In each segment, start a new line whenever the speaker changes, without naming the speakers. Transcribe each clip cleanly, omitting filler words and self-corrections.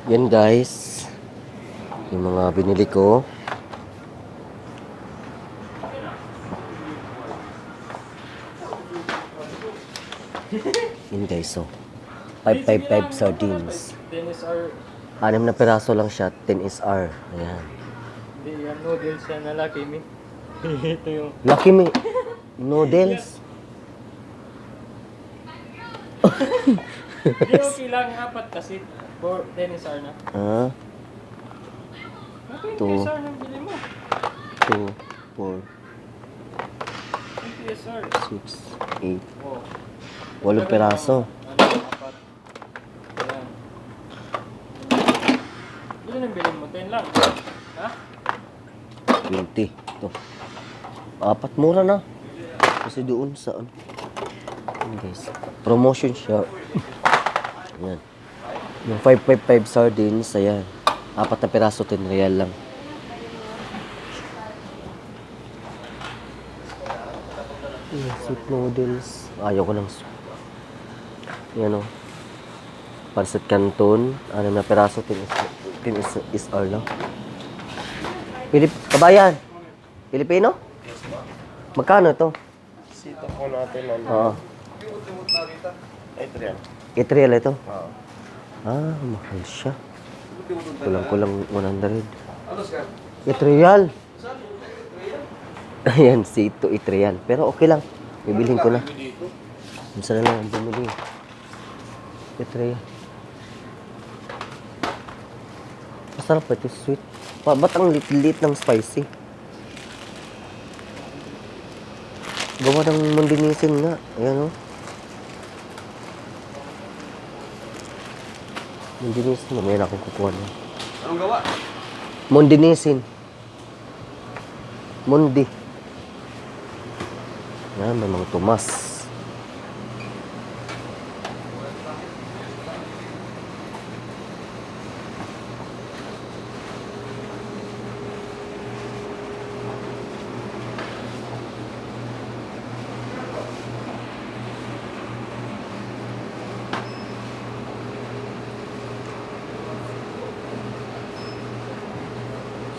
Yan guys, yung mga binili ko. Yan guys, so 555 sardines.
10 SR.
6 na piraso lang siya, 10 SR. Ayan.
Hindi, yan noodles yan na Lucky Me. Ito yung...
Lucky Me noodles.
Hindi, okay lang. Apat kasi. 10 SR na.
Ah,
Okay,
Two.
20 SR na bili mo.
2, 4,
20 SR.
6, 8,
Oh.
8 piraso.
Ano, apat. Ayan. Ilan ang bilhin mo? 10 lang. Ha?
20. Ito. Apat, mura na. Kasi doon sa ano. Yan guys. Promotion siya. Yan. Yung 555 sardines, ayan. 4 na piraso, 10 real lang. Yan, soup noodles. Ayaw ko ng soup. Yan o. Pancit Canton. 6 na piraso, 10 SR lang. Kabayan. Pilipino? Magkano ito?
Sito po natin ano.
Oo.
Ay, 3 yan.
8 real ito.
Oo.
Ah, mahal siya. Kulang-kulang 100. 8 real. Ayan, si ito 8 real. Pero okay lang. Bibilhin ko na. Minsan na lang ang bumili. 8 real. Masarap pa ito, sweet. Ba't ang lit-lit ng spicy? Gawa ng mandinisin nga. Ayan o. Mondinisin. Mamaya na akong kukuha na.
Anong gawa?
Mondinisin. Mondi. Yan, may mga tumas.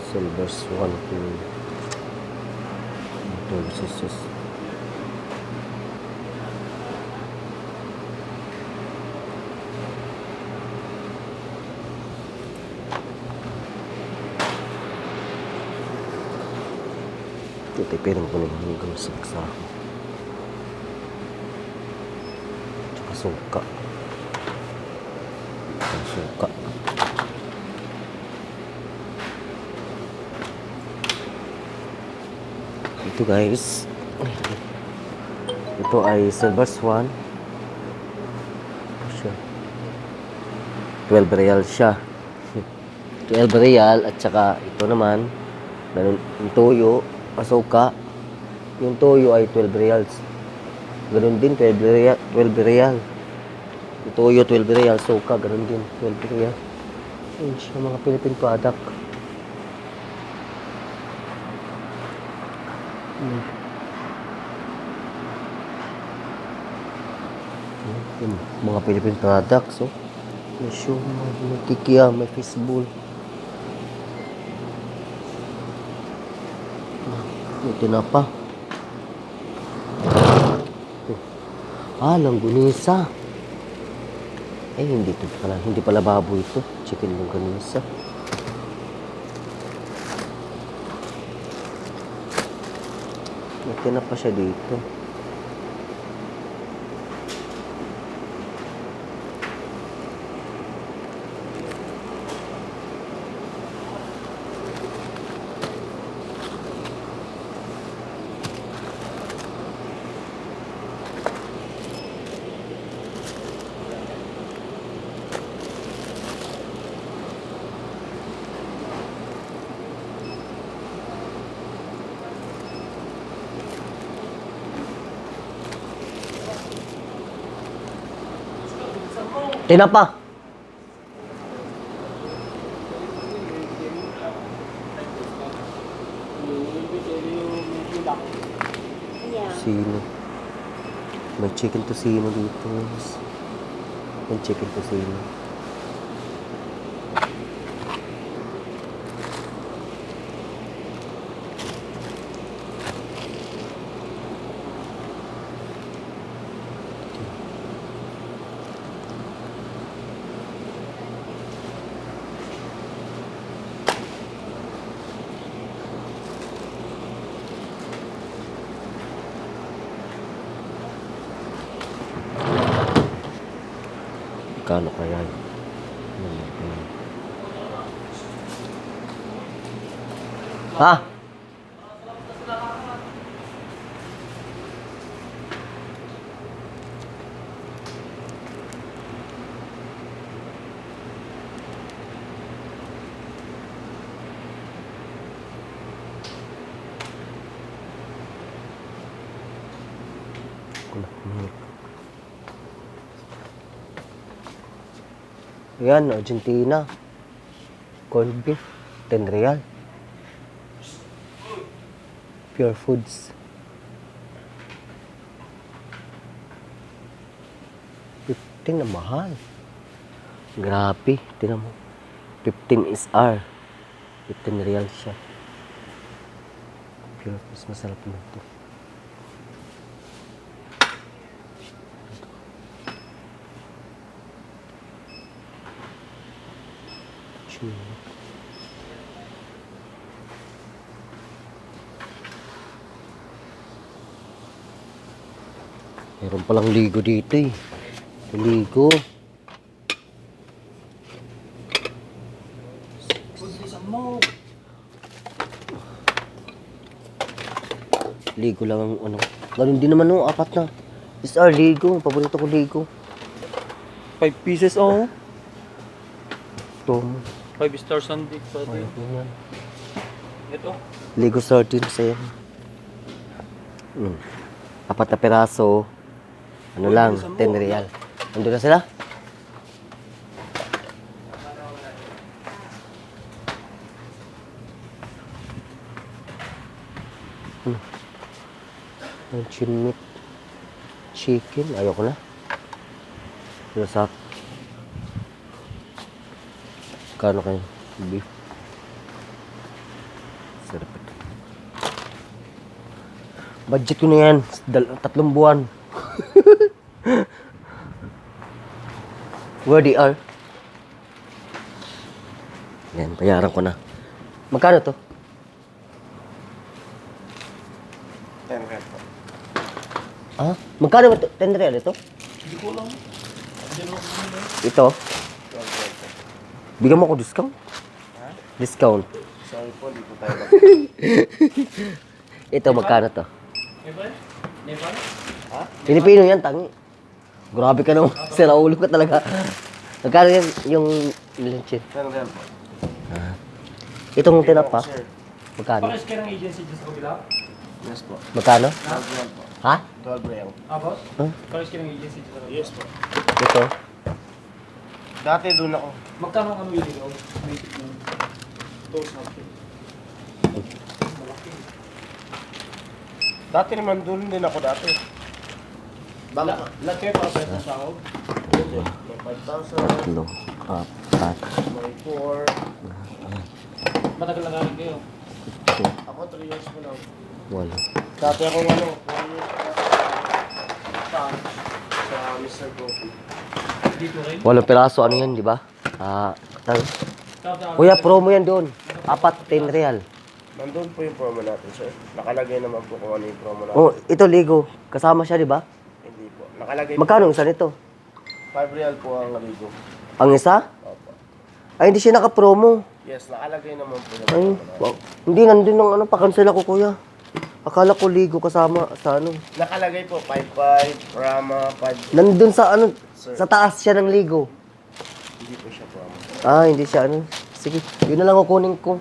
Silver Swan King. Ito, sisters. Titipirin ko na yung hanggang sa ako. Tsaka suka. Ang suka. Ito guys. Ito ay Silver Swan. Siya. 12 real siya. 12 real at saka ito naman yung toyo, asuka. Yung toyo ay 12 reals. Ganun din 12 real, 12 real. Yung toyo 12 real, suka ganun din 12 real. Ayun siya, mga Philippine product. Yung mga Philippine products, oh. May siomai, may kikiam, may fishbowl. May tinapa. Langgunisa. Hindi pala baboy ito. Chicken langgunisa. May tinapa siya dito. Tinapa. Sino? May chicken tocino dito. May chicken tocino. Kano kaya yun? Ha? Yan, Argentina. Corned beef, 10 real. Pure Foods. 15 na mahal. Grabe, tinan mo. 15 is R. 15 real siya. Pure Foods, masarap na ito. Meron palang ligo dito eh. Ligo. Ligo lang ang ano. Ganun din naman no, apat na. SR, ligo. Paborito ko ligo.
5 pieces oh.
Ito.
5 stars on dick.
Ayun yan.
Ito.
Ligo sardines sa'yo. Apat na peraso. Ano lang, 10 real. Nandun na sila? Ang chinmeat. Chicken. Ayoko na. Lasap. Kano kayo? Beef. Sarap ito. Budget ko na yan. 3 buwan. Where they are? Yan, bayaran ko na. Magkano to?
10 real po.
Ah? Magkano ba to? 10 real ito?
Hindi ko lang.
Ito?
12 real po.
Bigyan mo ako discount?
Ha?
Discount.
Sorry po, di po tayo
Ito, magkano to?
Nepal? Nepal?
Ha?
Pilipino yan, tangi. Grabe ka naman. Sira ulo ka talaga. Magkano yan yung luncheon?
10 real po.
Itong tinapa,
Sir.
magkano?
Pares ka ng agency dyan sa kabila?
Yes po.
Magkano?
12 real po.
Ha?
12 real.
Boss?
Huh?
Pares ka ng agency dyan sa kabila?
Yes po.
Ito.
Dati doon ako.
Magkano ang ano yun ikaw? Basic mo. Toast natin. Malaki.
Dati naman doon din ako dati.
Lahat kayo para sa sahod?
May 5,000,
Hello. Apat.
may 4.
Matagal na galing kayo.
Ako 3 years po lang.
Wala.
Dati ako 4 years pa sa Mr. Coffee.
Dito rin?
Walang piraso, ano yan, di ba? Kuya, promo yan doon. Apat, 10 real.
Nandun po yung promo natin, sir. Nakalagay naman po kung ano yung promo natin.
Oh, ito ligo. Kasama siya, di ba?
Hindi po. Nakalagay
Magkano ang isa nito?
5 real po ang ligo.
Ang isa?
Opo.
Ay, hindi siya naka-promo.
Yes, nakalagay naman po yung
Ay,
promo natin.
wow. Hindi, nandun ng ano, pakansel ako, kuya. Akala ko ligo kasama sa ano.
Nakalagay po 5-5, Rama, 5.
Nandun sa ano,
Sir.
sa taas siya ng ligo.
Hindi po siya promo.
Ah, hindi siya ano. Sige, yun na lang kukunin ko.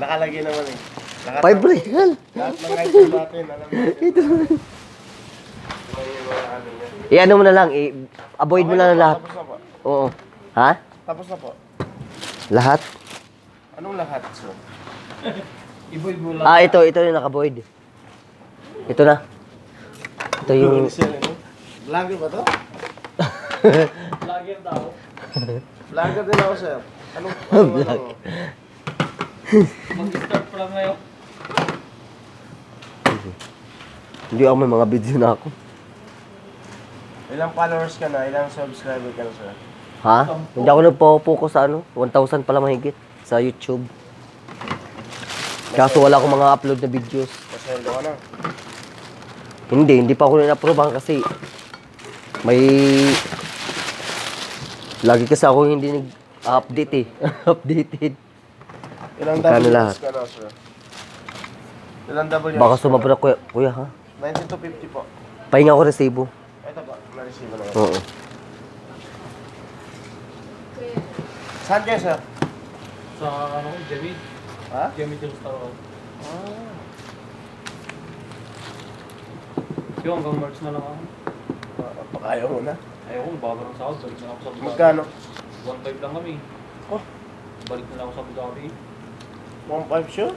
Nakalagay naman eh.
5 real.
Lahat ng item natin, alam mo.
Ito.
Ano yung mga ano niya.
I-ano mo na lang, i-avoid mo na lang lahat.
Tapos na po.
Oo. Ha?
Tapos na po.
Lahat?
Anong lahat, sir?
Iboy mo lang.
Ah, ito yung naka-void. Ito na. Ito yung...
Vlogger ba to?
Vlogger daw.
Vlogger din ako, sir. Anong ano?
Mag-start pa lang ngayon.
Hindi ako may mga video na ako.
Ilang followers ka na? Ilang subscriber ka na, sir?
Ha? Hindi ako nagpo-focus sa ano. 1,000 pala mahigit sa YouTube. Kaso wala akong mga upload na videos.
Pasweldo ka na.
Hindi pa ako na-approvean kasi May... Lagi kasi ako hindi nag-update eh. Updated.
Ilang
Magkano
WS
lahat?
ka na, sir? Ilang WS
Baka
ka
sumabra
na?
kuya ha?
9250 po.
Pahinga ko resibo.
Ito po, na-receive na.
Oo.
Saan kayo, sir?
Sa ano ko, Jemmy.
Ha?
Jemmy Jules Taro. Yung hanggang March na lang ako.
Pakayaw mo na.
Ayoko, bago ng sahod. Balik na ako sa Abu Dhabi.
Magkano?
1.5 lang kami.
Oh,
Balik na lang ako sa Abu Dhabi.
1.5 sure?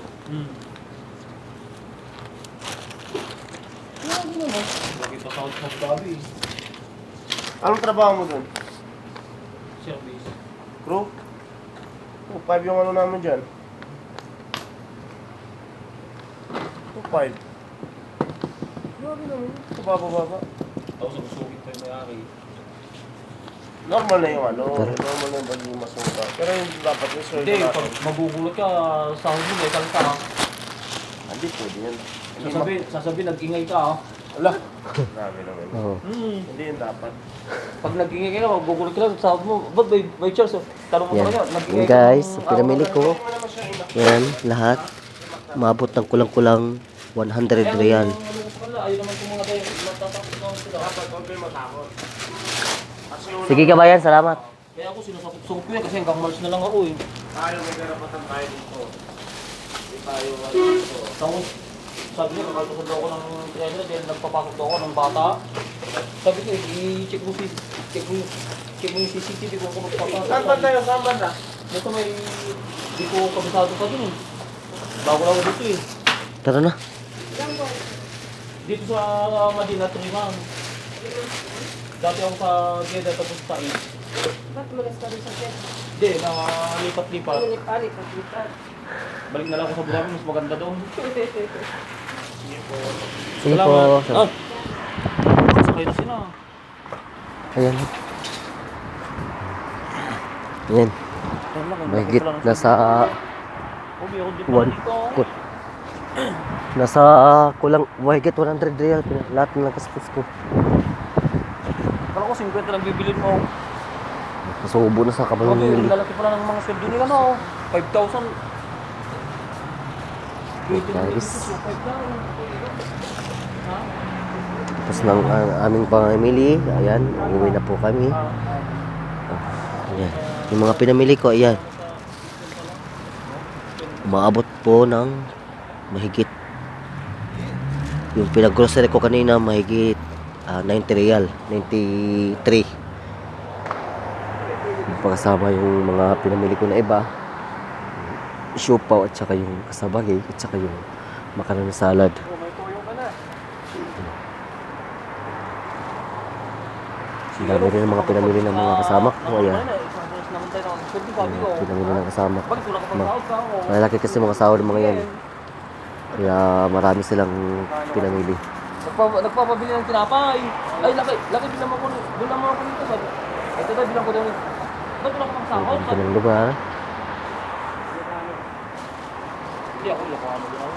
Grabe naman. Bakit pa sahod sa Abu Dhabi?
Anong trabaho mo dun?
Service.
Crew? 2.5 yung ano namin dyan. 2.5. Grabe naman. Baba.
Tapos ang sugit pa yung may-ari.
Normal na yung ano, normal na yung baging masuka. Pero yung dapat yung sweldo
Hindi, pag
natin.
magugulat ka, sahod mo, may salta.
Hindi pwede yun. Hindi
Sasabi, nag-ingay ka.
Wala. Grabe naman.
Oo.
Hindi yun dapat.
Pag nag-ingay ka, magugulat ka lang, sahod mo. Ba't may Charles? Tanong mo
Yan.
talaga,
Yan
nag-ingay
guys,
ng
pinamili ko.
Hindi mo naman siya ina.
Yan, lahat. Umabot ng kulang-kulang 100 real.
Ayaw naman kung mga tayo, matatapos na sila.
Dapat huwag kayo matakot. Kasi una,
Sige kabayan, salamat.
Kaya ako sinasakot-sakot ko yan kasi hanggang March na lang ako eh.
tayo may karapatan tayo dito. Hindi tayo dito.
Tapos, sabi niya, kakaltasan daw ako ng trainer dahil nagpapasok daw ako ng bata. Sabi ko, i-check mo yung CCTV kung magpapasok.
Saan ba tayo? Saan ba na?
Dito may, di ko kabisado pa din eh. Bago lang ako dito eh.
Tara na.
Dito sa Manila, 3 months. Dati ako sa Jeddah tapos sa East.
Ba't magas ka rin sa jet?
Hindi, lipat-lipat.
Lipat.
Balik na lang ako sa Bukawi, mas maganda doon.
Sige po.
Ah! Sasakay na sila.
Ayan. Ayan. Mahigit nasa
Ubi ako dito.
One. Nasa kulang mahigit 100 real lahat ng kastos ko.
Kala ko 50 lang bibilin mo.
Nasubo na sa
Okay,
kabalong.
lalaki pala ng mga sweldo nila no. 5,000.
Guys.
5 lang. Ha?
Tapos ng aming pamimili, ayan, uuwi na po kami. Ayan. Yung mga pinamili ko, ayan. Umaabot po ng mahigit. Yung pinag-grocery ko kanina, mahigit 90 real, 93. Pagkasama yung mga pinamili ko na iba, siopaw at saka yung kasabali at saka yung makanan na salad.
May toyo ka na.
Ang dami rin ng mga pinamili ng mga kasama ko. Ayan, pinamili ng kasama ko.
Bakit wala ka pang sahod ka ako?
Malaki kasi mga sahod ng mga yan. Kaya marami silang pinamili.
Nagpapabili ng tinapay. Ay, laki bilang mo ko. Bilang mo ako nito. Sabi, ito daw bilang ko daw. Ba't wala ka pang sahod?
Ito ng lugar.
Hindi ako, loko mo din ako.